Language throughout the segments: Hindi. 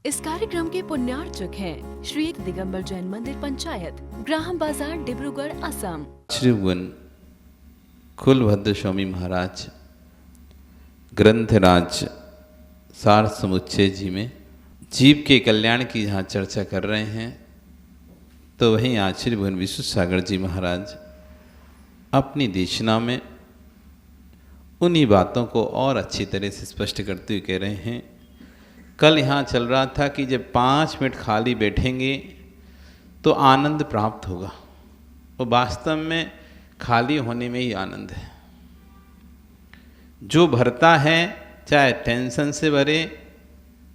इस कार्यक्रम के पुण्यार्चक हैं श्री एक दिगंबर जैन मंदिर पंचायत, ग्राम बाजार, डिब्रूगढ़, असम। श्री भगवान कुलभद्र स्वामी महाराज ग्रंथराज सार समुच्चय जी में जीव के कल्याण की जहाँ चर्चा कर रहे हैं, तो वहीं आज श्री भगवान विशुद्ध सागर जी महाराज अपनी देशना में उन्हीं बातों को और अच्छी तरह से स्पष्ट करते हुए कह रहे हैं। कल यहाँ चल रहा था कि जब 5 मिनट खाली बैठेंगे तो आनंद प्राप्त होगा। वो वास्तव में खाली होने में ही आनंद है। जो भरता है, चाहे टेंशन से भरे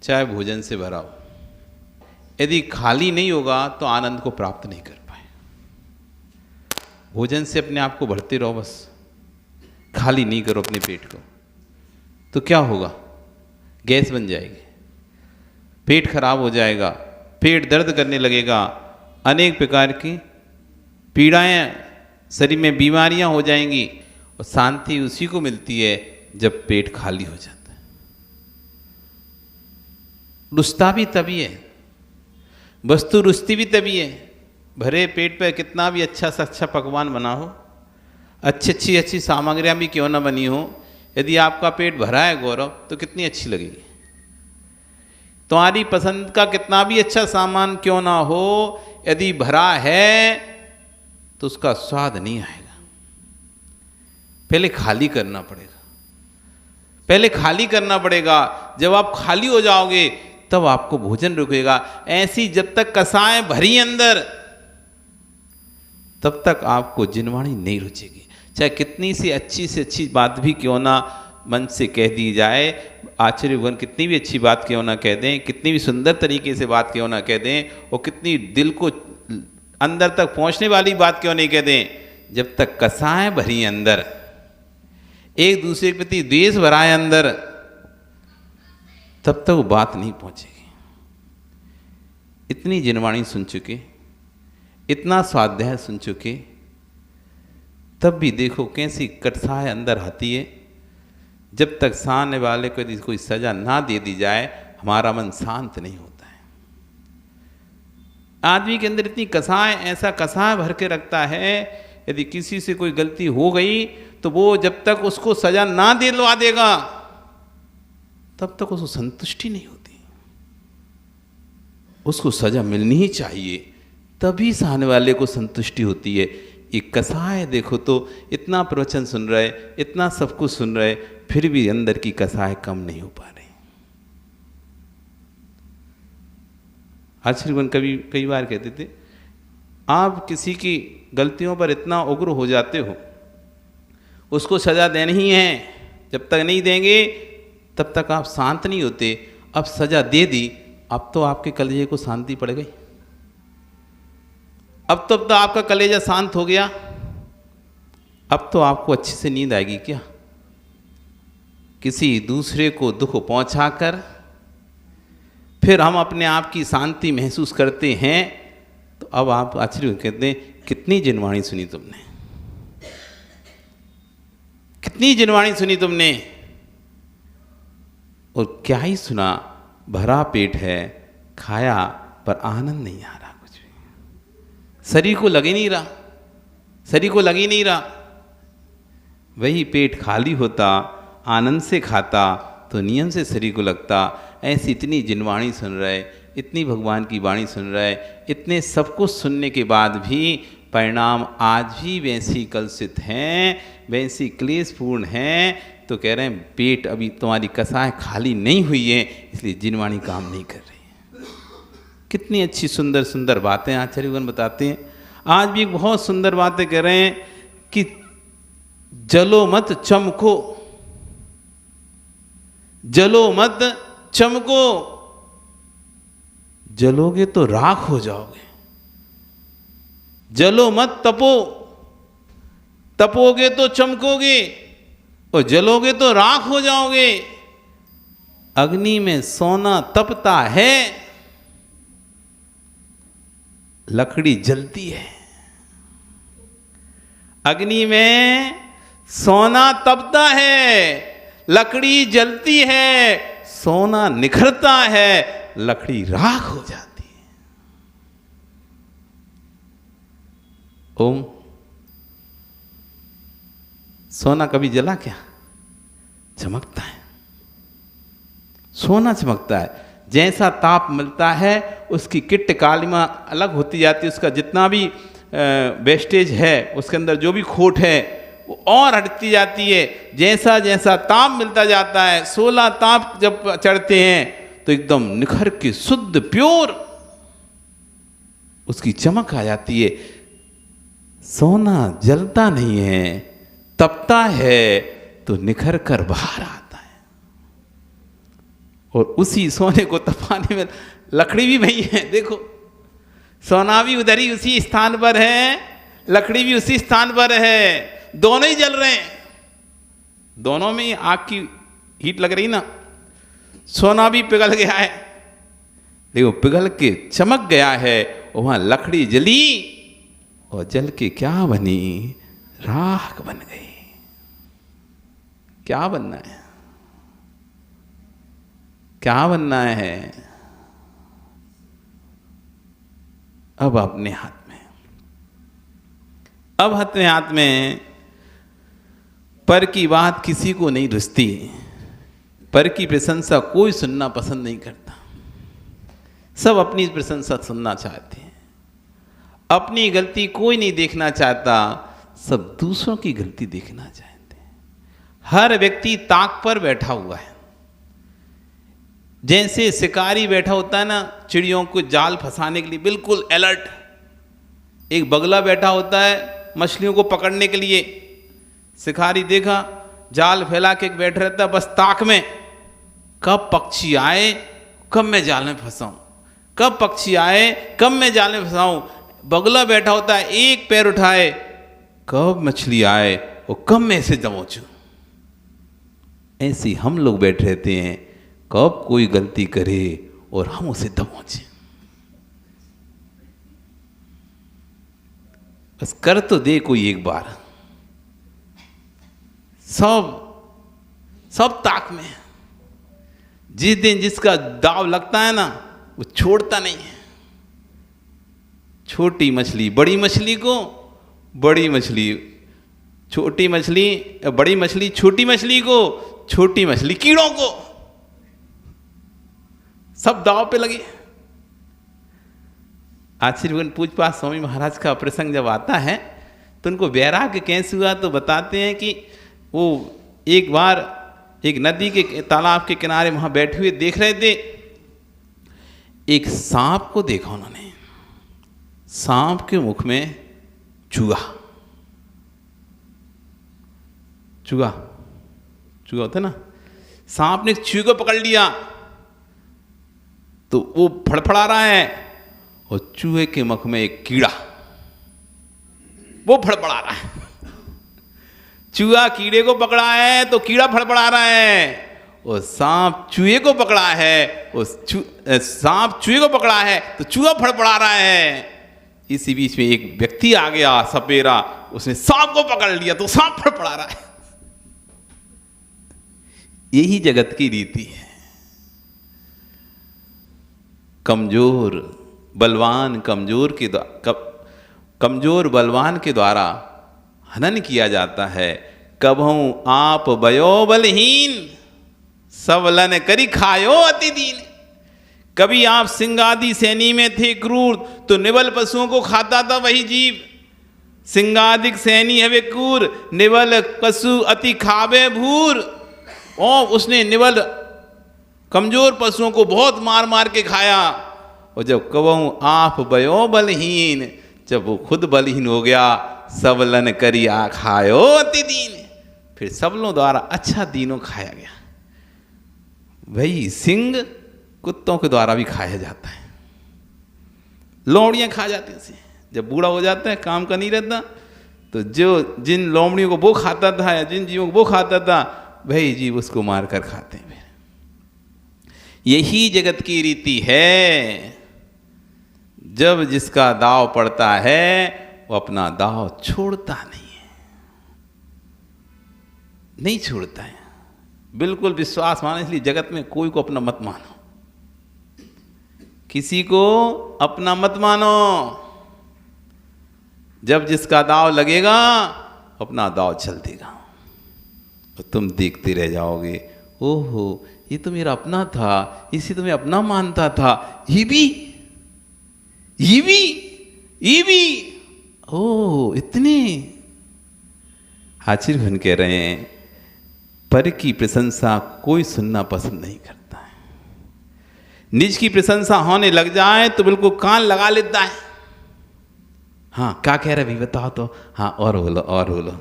चाहे भोजन से भरा हो, यदि खाली नहीं होगा तो आनंद को प्राप्त नहीं कर पाए। भोजन से अपने आप को भरते रहो, बस खाली नहीं करो अपने पेट को, तो क्या होगा? गैस बन जाएगी, पेट खराब हो जाएगा, पेट दर्द करने लगेगा, अनेक प्रकार की पीड़ाएं, शरीर में बीमारियां हो जाएंगी। और शांति उसी को मिलती है जब पेट खाली हो जाता है। रुसता भी तभी है, वस्तु रुसती भी तभी है। भरे पेट पर कितना भी अच्छा से अच्छा पकवान बना हो, अच्छी सामग्रियां भी क्यों ना बनी हो, यदि आपका पेट भरा है गौरव, तो कितनी अच्छी लगेगी। तुम्हारी पसंद का कितना भी अच्छा सामान क्यों ना हो, यदि भरा है तो उसका स्वाद नहीं आएगा। पहले खाली करना पड़ेगा, पहले खाली करना पड़ेगा। जब आप खाली हो जाओगे तब आपको भोजन रुकेगा। ऐसी जब तक कसाएं भरी अंदर, तब तक आपको जिनवाणी नहीं रुचेगी। चाहे कितनी सी अच्छी बात भी क्यों ना मन से कह दी जाए, आचार्य भगवान कितनी भी अच्छी बात क्यों ना कह दें, कितनी भी सुंदर तरीके से बात क्यों ना कह दें, और कितनी दिल को अंदर तक पहुंचने वाली बात क्यों नहीं कह दें, जब तक कसाएं भरी अंदर, एक दूसरे के प्रति द्वेष भरा है अंदर, तब तक वो बात नहीं पहुंचेगी। इतनी जिनवाणी सुन चुके, इतना स्वाध्याय सुन चुके, तब भी देखो कैसी कटसाए अंदर आती है। जब तक सामने वाले को यदि कोई सजा ना दे दी जाए, हमारा मन शांत नहीं होता है। आदमी के अंदर इतनी कसाएं, ऐसा कसाएं भर के रखता है, यदि किसी से कोई गलती हो गई तो वो जब तक उसको सजा ना दिलवा देगा, तब तक उसको संतुष्टि नहीं होती। उसको सजा मिलनी ही चाहिए, तभी सामने वाले को संतुष्टि होती है। ये कसाय देखो तो इतना प्रवचन सुन रहे, इतना सब कुछ सुन रहे, फिर भी अंदर की कसाय कम नहीं हो पा रही। आचार्य कई बार कहते थे, आप किसी की गलतियों पर इतना उग्र हो जाते हो, उसको सजा देनी ही है, जब तक नहीं देंगे तब तक आप शांत नहीं होते। अब सजा दे दी, अब तो आपके कलेजे को शांति पड़ गई, अब तो आपका कलेजा शांत हो गया, अब तो आपको अच्छे से नींद आएगी क्या? किसी दूसरे को दुख पहुंचाकर फिर हम अपने आप की शांति महसूस करते हैं, तो अब आप आश्चर्य कहते हैं, कितनी जिनवाणी सुनी तुमने, कितनी जिनवाणी सुनी तुमने। और क्या ही सुना, भरा पेट है, खाया पर आनंद नहीं आ रहा, कुछ भी शरीर को लग ही नहीं रहा, शरीर को लग ही नहीं रहा। वही पेट खाली होता, आनंद से खाता, तो नियम से शरीर को लगता। ऐसी इतनी जिनवाणी सुन रहे, इतनी भगवान की वाणी सुन रहे, इतने सब कुछ सुनने के बाद भी परिणाम आज भी वैसी कलुषित हैं, वैसी क्लेशपूर्ण हैं। तो कह रहे हैं पेट अभी तुम्हारी कसाएं खाली नहीं हुई है, इसलिए जिनवाणी काम नहीं कर रही है। कितनी अच्छी सुंदर सुंदर बातें आचार्यगण बताते हैं। आज भी एक बहुत सुंदर बातें कह रहे हैं कि जलो मत चमको, जलो मत चमको, जलोगे तो राख हो जाओगे। जलो मत तपो, तपोगे तो चमकोगे, और जलोगे तो राख हो जाओगे। अग्नि में सोना तपता है, लकड़ी जलती है। अग्नि में सोना तपता है, लकड़ी जलती है, सोना निखरता है, लकड़ी राख हो जाती है। ओम, सोना कभी जला क्या? चमकता है, सोना चमकता है। जैसा ताप मिलता है उसकी किट कालिमा अलग होती जाती है, उसका जितना भी वेस्टेज है, उसके अंदर जो भी खोट है वो और हटती जाती है। जैसा जैसा ताप मिलता जाता है, 16 ताप जब चढ़ते हैं तो एकदम निखर के शुद्ध प्योर उसकी चमक आ जाती है। सोना जलता नहीं है, तपता है तो निखर कर बाहर आता है। और उसी सोने को तपाने में लकड़ी भी वही है। देखो, सोना भी उधर ही उसी स्थान पर है, लकड़ी भी उसी स्थान पर है, दोनों ही जल रहे हैं। दोनों में ही आग की हीट लग रही ना। सोना भी पिघल गया है, देखो पिघल के चमक गया है, वहां लकड़ी जली और जल के क्या बनी? राख बन गई। क्या बनना है? क्या बनना है? अब अपने हाथ में, अब अपने हाथ में। पर की बात किसी को नहीं रुचती, पर की प्रशंसा कोई सुनना पसंद नहीं करता। सब अपनी प्रशंसा सुनना चाहते हैं, अपनी गलती कोई नहीं देखना चाहता, सब दूसरों की गलती देखना चाहते हैं। हर व्यक्ति ताक पर बैठा हुआ है। जैसे शिकारी बैठा होता है ना चिड़ियों को जाल फंसाने के लिए, बिल्कुल अलर्ट। एक बगला बैठा होता है मछलियों को पकड़ने के लिए। शिकारी देखा जाल फैला के बैठ रहता है बस ताक में, कब पक्षी आए कब मैं जाल में फंसाऊं, कब पक्षी आए कब मैं जाल में फंसाऊं। बगला बैठा होता है एक पैर उठाए, कब मछली आए और कब मैं इसे दबोचूं। ऐसे ही हम लोग बैठे रहते हैं, कब कोई गलती करे और हम उसे दबोचें। बस कर तो दे कोई एक बार। सब ताक में। जिस दिन जिसका दाव लगता है ना वो छोड़ता नहीं है। छोटी मछली बड़ी मछली को, बड़ी मछली छोटी मछली, बड़ी मछली छोटी मछली को, छोटी मछली कीड़ों को, सब दाव पे लगे। आशीर्वाद पूजपाठ स्वामी महाराज का प्रसंग जब आता है तो उनको वैराग्य कैसे हुआ तो बताते हैं कि वो एक बार एक नदी के तालाब के किनारे वहां बैठे हुए देख रहे थे। एक सांप को देखा उन्होंने। सांप के मुख में चूहा, चूहा चूहा होता है ना। सांप ने चूहे को पकड़ लिया तो वो फड़फड़ा रहा है और चूहे के मुख में एक कीड़ा, वो फड़फड़ा रहा है। चूहा कीड़े को पकड़ा है तो कीड़ा फड़फड़ा रहा है, और सांप चूहे को पकड़ा है, सांप चूहे को पकड़ा है तो चूहा फड़फड़ा रहा है। इसी बीच में एक व्यक्ति आ गया सपेरा, उसने सांप को पकड़ लिया तो सांप फड़फड़ा रहा है। यही जगत की रीति है। कमजोर बलवान कमजोर बलवान के द्वारा हनन किया जाता है। कबहू आप बयो बलहीन, सबलन करी खायो अति दीन। कभी आप सिंगादि सैनी में थे क्रूर तो निबल पशुओं को खाता था वही जीव। सिंगादिक सैनी हवे क्रूर, निबल पशु अति खावे भूर। और उसने निबल कमजोर पशुओं को बहुत मार मार के खाया। और जब कबहू आप बयो बलहीन, जब वो खुद बलहीन हो गया, सबलन करी आ खायो अति दीन, फिर सबलों द्वारा अच्छा दीनों खाया गया। वही सिंह कुत्तों के द्वारा भी खाया जाता है। लोमड़ियाँ खा जाती हैं उसे। जब बूढ़ा हो जाता है, काम का नहीं रहता, तो जो जिन लोमड़ियों को वो खाता था या जिन जीवों को वो खाता था, वही जीव उसको मार कर खाते हैं। यही जगत की रीति है। जब जिसका दाव पड़ता है वो अपना दाव छोड़ता नहीं है, नहीं छोड़ता है। बिल्कुल विश्वास मानो, इसलिए जगत में कोई को अपना मत मानो। किसी को अपना मत मानो। जब जिसका दाव लगेगा अपना दाव चल देगा और तुम देखते रह जाओगे, ओहो ये तो मेरा अपना था, इसे तो मैं अपना मानता था, ये भी ओह इतने। आशीर्वाद कह रहे हैं पर की प्रशंसा कोई सुनना पसंद नहीं करता है। निज की प्रशंसा होने लग जाए तो बिल्कुल कान लगा लेता है। हाँ क्या कह रहे भी बताओ तो, हाँ और बोलो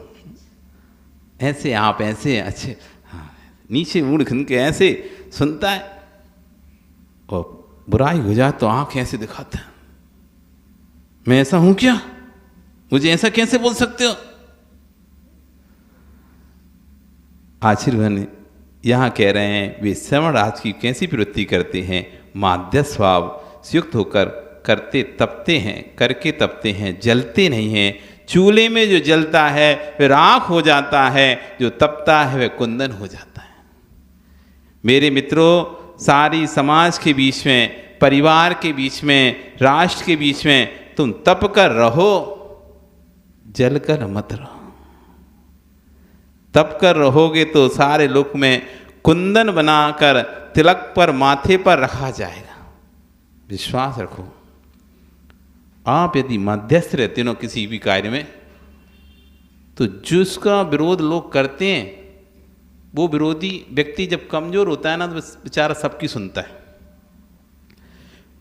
ऐसे आप ऐसे अच्छे, हाँ नीचे मुड़ खन के ऐसे सुनता है, और बुराई हो जाए तो आंख ऐसे दिखाता है, मैं ऐसा हूं क्या, मुझे ऐसा कैसे बोल सकते हो। आशीर्वाद यहाँ कह रहे हैं वे श्रवण राज की कैसी प्रवृत्ति करते हैं, माध्य स्वभाव से युक्त होकर करके तपते हैं, जलते नहीं हैं। चूल्हे में जो जलता है वह राख हो जाता है, जो तपता है वह कुंदन हो जाता है। मेरे मित्रों, सारी समाज के बीच में, परिवार के बीच में, राष्ट्र के बीच में तुम तप कर रहो, जल कर मत रहो। तप कर रहोगे तो सारे लोक में कुंदन बनाकर तिलक पर माथे पर रखा जाएगा। विश्वास रखो, आप यदि मध्यस्थ रहते हो किसी भी कार्य में, तो जिसका विरोध लोग करते हैं वो विरोधी व्यक्ति जब कमजोर होता है ना तो बेचारा सबकी सुनता है।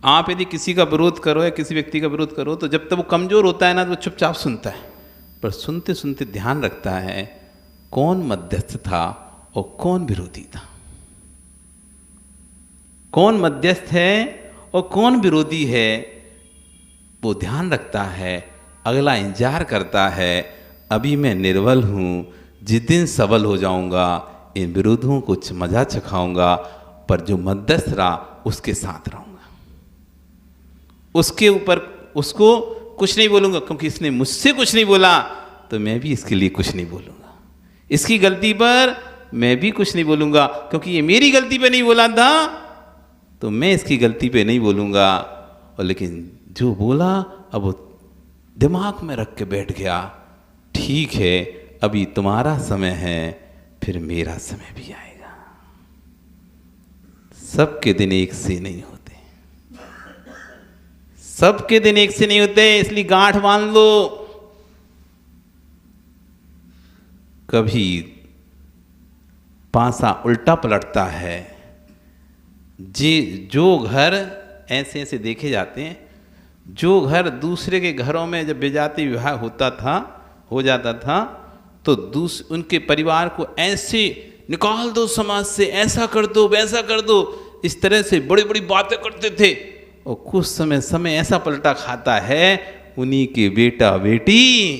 आप यदि किसी का विरोध करो या किसी व्यक्ति का विरोध करो तो जब तक वो कमजोर होता है ना तो वो चुपचाप सुनता है, पर सुनते सुनते ध्यान रखता है कौन मध्यस्थ था और कौन विरोधी था, कौन मध्यस्थ है और कौन विरोधी है, वो ध्यान रखता है। अगला इंतजार करता है, अभी मैं निर्बल हूँ, जिस दिन सबल हो जाऊंगा इन विरोधों को मजा चखाऊंगा, पर जो मध्यस्थ रहा उसके साथ रहूंगा, उसके ऊपर उसको कुछ नहीं बोलूंगा, क्योंकि इसने मुझसे कुछ नहीं बोला तो मैं भी इसके लिए कुछ नहीं बोलूंगा। इसकी गलती पर मैं भी कुछ नहीं बोलूंगा, क्योंकि ये मेरी गलती पे नहीं बोला था तो मैं इसकी गलती पे नहीं बोलूंगा। और लेकिन जो बोला अब वो दिमाग में रख के बैठ गया, ठीक है अभी तुम्हारा समय है, फिर मेरा समय भी आएगा। सबके दिन एक से नहीं होते, सबके दिन एक से नहीं होते, इसलिए गांठ बांध लो। कभी पासा उल्टा पलटता है। जो घर ऐसे ऐसे देखे जाते हैं, जो घर दूसरे के घरों में जब बेजाती विवाह हो जाता था तो उनके परिवार को ऐसे निकाल दो समाज से, ऐसा कर दो वैसा कर दो, इस तरह से बड़ी बड़ी बातें करते थे। और कुछ समय ऐसा पलटा खाता है, उन्हीं के बेटा बेटी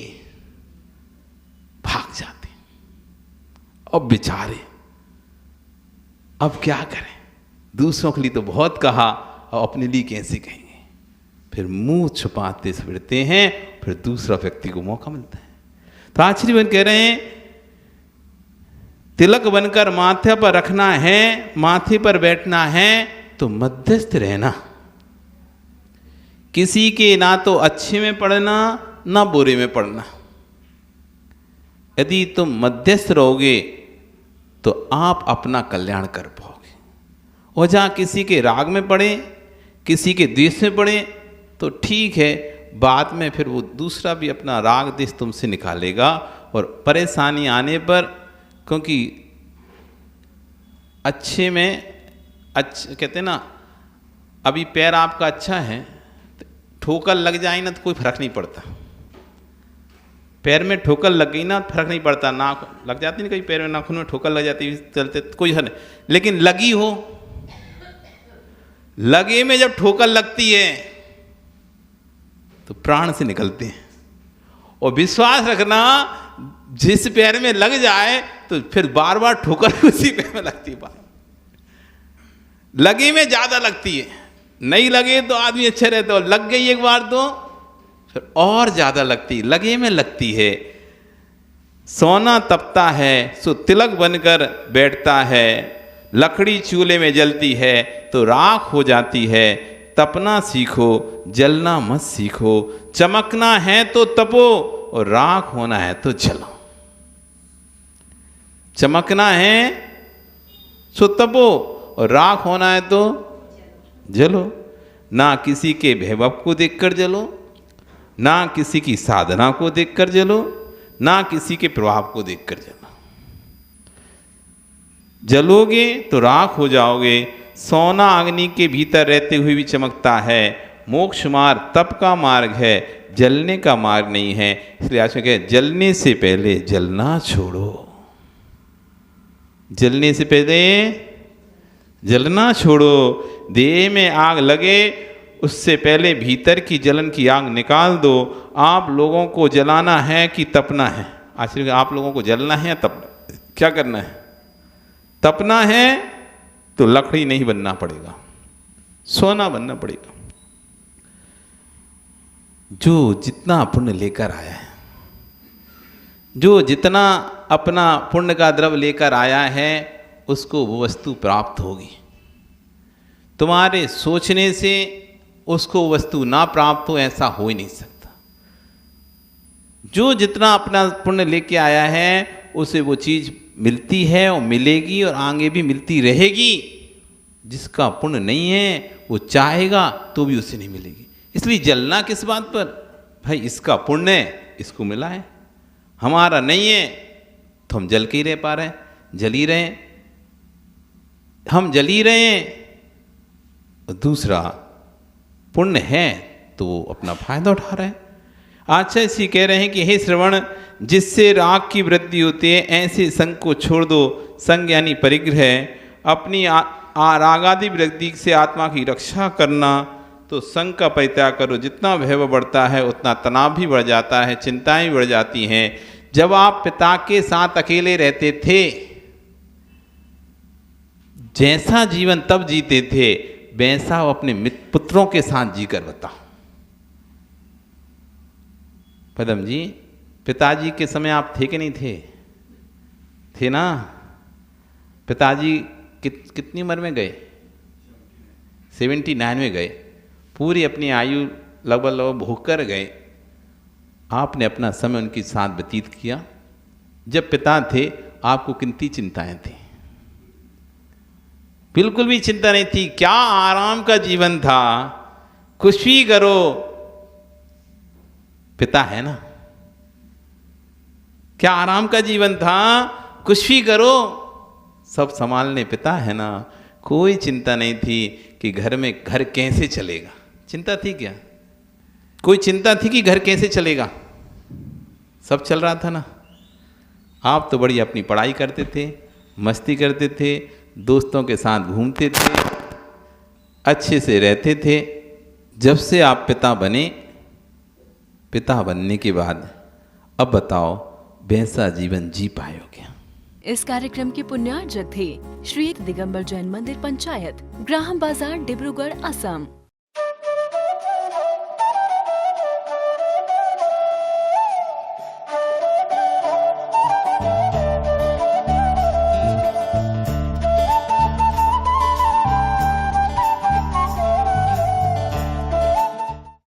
भाग जाते। अब बेचारे अब क्या करें, दूसरों के लिए तो बहुत कहा और अपने लिए कैसे कहेंगे, फिर मुंह छुपाते फिरते हैं, फिर दूसरा व्यक्ति को मौका मिलता है। तो आचार्य कह रहे हैं तिलक बनकर माथे पर रखना है, माथे पर बैठना है तो मध्यस्थ रहना, किसी के ना तो अच्छे में पड़ना ना बुरे में पड़ना। यदि तुम मध्यस्थ रहोगे तो आप अपना कल्याण कर पाओगे, और जहाँ किसी के राग में पड़े, किसी के द्वेष में पड़े तो ठीक है, बाद में फिर वो दूसरा भी अपना राग द्वेष तुमसे निकालेगा। और परेशानी आने पर, क्योंकि अच्छे में कहते हैं ना, अभी पैर आपका अच्छा है, ठोकर लग जाए ना तो कोई फर्क नहीं पड़ता, पैर में ठोकर लग गई ना फर्क नहीं पड़ता, नाक लग जाती नहीं कहीं पैर में, नाखून में ठोकर लग जाती चलते कोई हल नहीं, लेकिन लगी हो, लगे में जब ठोकर लगती है तो प्राण से निकलते हैं। और विश्वास रखना, जिस पैर में लग जाए तो फिर बार बार ठोकर उसी पैर में लगती है, लगे में ज्यादा लगती है, नहीं लगे तो आदमी अच्छे रहते, और लग गई एक बार तो फिर और ज्यादा लगती है, लगे में लगती है। सोना तपता है सो तिलक बनकर बैठता है, लकड़ी चूल्हे में जलती है तो राख हो जाती है, तपना सीखो, जलना मत सीखो। चमकना है तो तपो और राख होना है तो जलो। चमकना है सो तपो और राख होना है तो जलो। ना किसी के वैभव को देखकर जलो, ना किसी की साधना को देखकर जलो, ना किसी के प्रभाव को देखकर जलो। जलोगे तो राख हो जाओगे। सोना अग्नि के भीतर रहते हुए भी चमकता है। मोक्ष मार्ग तप का मार्ग है, जलने का मार्ग नहीं है। इसलिए आज में कहे जलने से पहले जलना छोड़ो। जलने से पहले जलना छोड़ो। देह में आग लगे उससे पहले भीतर की जलन की आग निकाल दो। आप लोगों को जलाना है कि तपना है? आश्चर्य, आप लोगों को जलना है या तपना? क्या करना है? तपना है तो लकड़ी नहीं बनना पड़ेगा, सोना बनना पड़ेगा। जो जितना पुण्य लेकर आया है, जो जितना अपना पुण्य का द्रव्य लेकर आया है, उसको वो वस्तु प्राप्त होगी। तुम्हारे सोचने से उसको वस्तु ना प्राप्त हो, ऐसा हो ही नहीं सकता। जो जितना अपना पुण्य लेके आया है उसे वो चीज मिलती है और मिलेगी और आगे भी मिलती रहेगी। जिसका पुण्य नहीं है वो चाहेगा तो भी उसे नहीं मिलेगी। इसलिए जलना किस बात पर? भाई इसका पुण्य है, इसको मिला है, हमारा नहीं है तो हम जल के ही रह पा रहे हैं, जल ही रहे हैं, हम जल ही रहे हैं। और दूसरा पुण्य है तो वो अपना फायदा उठा रहे हैं। आचार्य इसी कह रहे हैं कि हे श्रवण, जिससे राग की वृद्धि होती है ऐसे संग को छोड़ दो। संग यानी परिग्रह। अपनी रागादि वृद्धि से आत्मा की रक्षा करना, तो संग का परित्याग करो। जितना वैभव बढ़ता है उतना तनाव भी बढ़ जाता है, चिंताएं भी बढ़ जाती हैं। जब आप पिता के साथ अकेले रहते थे, जैसा जीवन तब जीते थे, वैसा अपने पुत्रों के साथ जीकर बताओ। पदम जी, पिताजी के समय आप थे कि नहीं थे? थे ना? पिताजी कितनी उम्र में गए? 79 में गए। पूरी अपनी आयु लगभग भोग कर गए। आपने अपना समय उनके साथ व्यतीत किया। जब पिता थे आपको कितनी चिंताएं थी? बिल्कुल भी चिंता नहीं थी। क्या आराम का जीवन था। कुछ भी करो, पिता है ना। क्या आराम का जीवन था। कुछ भी करो, सब संभालने पिता है ना। कोई चिंता नहीं थी कि घर में घर कैसे चलेगा। चिंता थी क्या? कोई चिंता थी कि घर कैसे चलेगा? सब चल रहा था ना। आप तो बड़ी अपनी पढ़ाई करते थे, मस्ती करते थे, दोस्तों के साथ घूमते थे, अच्छे से रहते थे। जब से आप पिता बने, पिता बनने के बाद अब बताओ वैसा जीवन जी पाए हो क्या? इस कार्यक्रम के पुण्यार्जक थे श्री एक दिगंबर जैन मंदिर पंचायत, ग्राम बाजार, डिब्रूगढ़, असम।